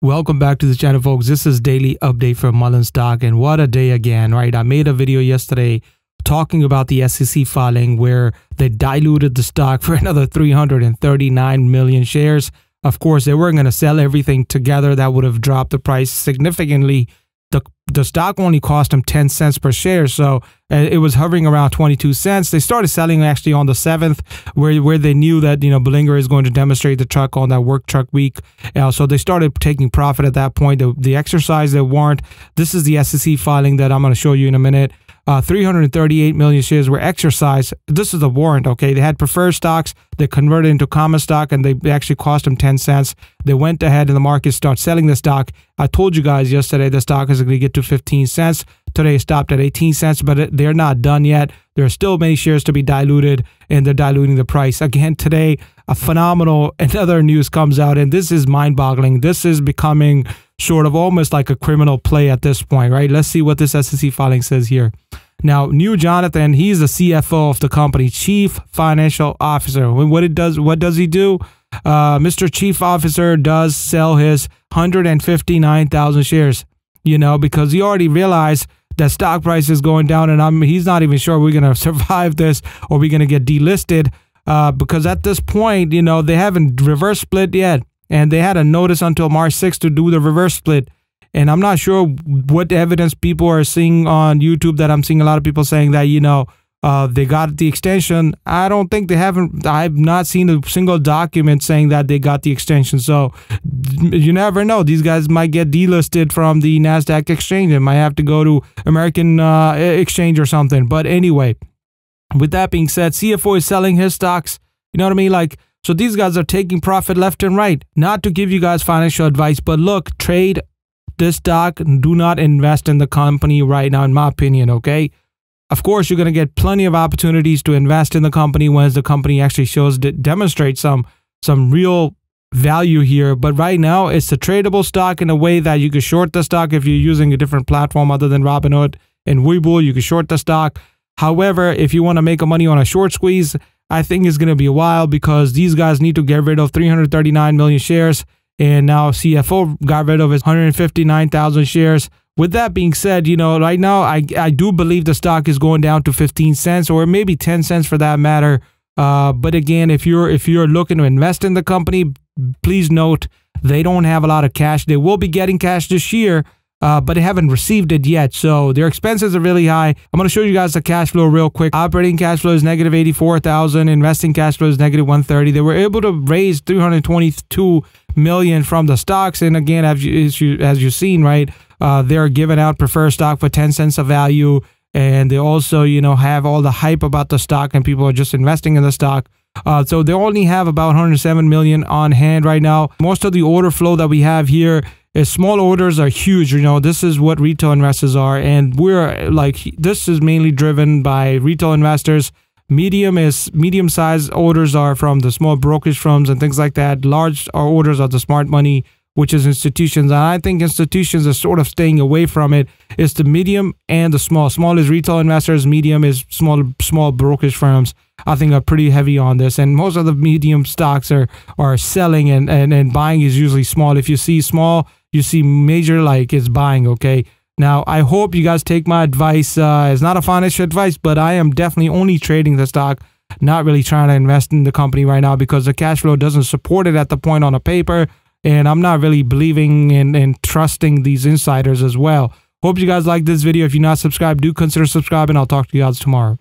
Welcome back to the channel, folks. This is daily update for MULN stock, and what a day again, right? I made a video yesterday talking about the SEC filing where they diluted the stock for another 339 million shares. Of course, they weren't going to sell everything together. That would have dropped the price significantly. The stock only cost them 10 cents per share, so it was hovering around 22 cents. They started selling actually on the 7th, where they knew that, Belanger is going to demonstrate the truck on that work truck week. So they started taking profit at that point. They exercised their warrant. This is the SEC filing that I'm going to show you in a minute. 338 million shares were exercised. This is the warrant, okay? They had preferred stocks. They converted into common stock, and they actually cost them 10 cents. They went ahead in the market, start selling the stock. I told you guys yesterday the stock is going to get to 15 cents. Today it stopped at 18 cents, but they're not done yet. There are still many shares to be diluted, and they're diluting the price. Again, today, a phenomenal another news comes out, and this is mind-boggling. This is becoming sort of almost like a criminal play at this point, right? Let's see what this SEC filing says here. Now, New Jonathan, he's the CFO of the company, Chief Financial Officer. What does he do? Mr. Chief Officer does sell his 159,000 shares, because he already realized that stock price is going down, and he's not even sure we're going to survive this or we're going to get delisted, because at this point, they haven't reverse split yet, and they had a notice until March 6th to do the reverse split. And I'm not sure what evidence people are seeing on YouTube that I'm seeing a lot of people saying that, they got the extension. I don't think they haven't. I've not seen a single document saying that they got the extension. So you never know. These guys might get delisted from the NASDAQ exchange. They might have to go to American exchange or something. But anyway, with that being said, CFO is selling his stocks. You know what I mean? So these guys are taking profit left and right. Not to give you guys financial advice, but look, trade this stock. Do not invest in the company right now, in my opinion, okay? Of course, you're going to get plenty of opportunities to invest in the company once the company actually demonstrates some real value here. But right now, it's a tradable stock in a way that you can short the stock if you're using a different platform other than Robinhood and Webull. You can short the stock. However, if you want to make money on a short squeeze, I think it's going to be a while, because these guys need to get rid of 339 million shares. And now CFO got rid of his 159,000 shares. With that being said, right now, I do believe the stock is going down to 15 cents or maybe 10 cents for that matter. But again, if you're looking to invest in the company, please note they don't have a lot of cash. They will be getting cash this year, but they haven't received it yet. So their expenses are really high. I'm going to show you guys the cash flow real quick. Operating cash flow is negative 84,000. Investing cash flow is negative 130. They were able to raise 322 million from the stocks. And again, as you've seen, right, they're giving out preferred stock for 10 cents of value. And they also, have all the hype about the stock, and people are just investing in the stock. So they only have about 107 million on hand right now. Most of the order flow that we have here is small orders are huge. This is what retail investors are. And this is mainly driven by retail investors. Medium-sized orders are from the small brokerage firms and things like that. Large orders are the smart money, which is institutions. And I think institutions are sort of staying away from it. It's the medium and the small. Small is retail investors. Medium is small brokerage firms. I think are pretty heavy on this. And most of the medium stocks are selling, and buying is usually small. If you see small, you see major, it's buying, okay? Now, I hope you guys take my advice. It's not a financial advice, but I am definitely only trading the stock, not really trying to invest in the company right now, because the cash flow doesn't support it at the point on a paper, and I'm not really believing in trusting these insiders as well. Hope you guys like this video. If you're not subscribed, do consider subscribing. I'll talk to you guys tomorrow.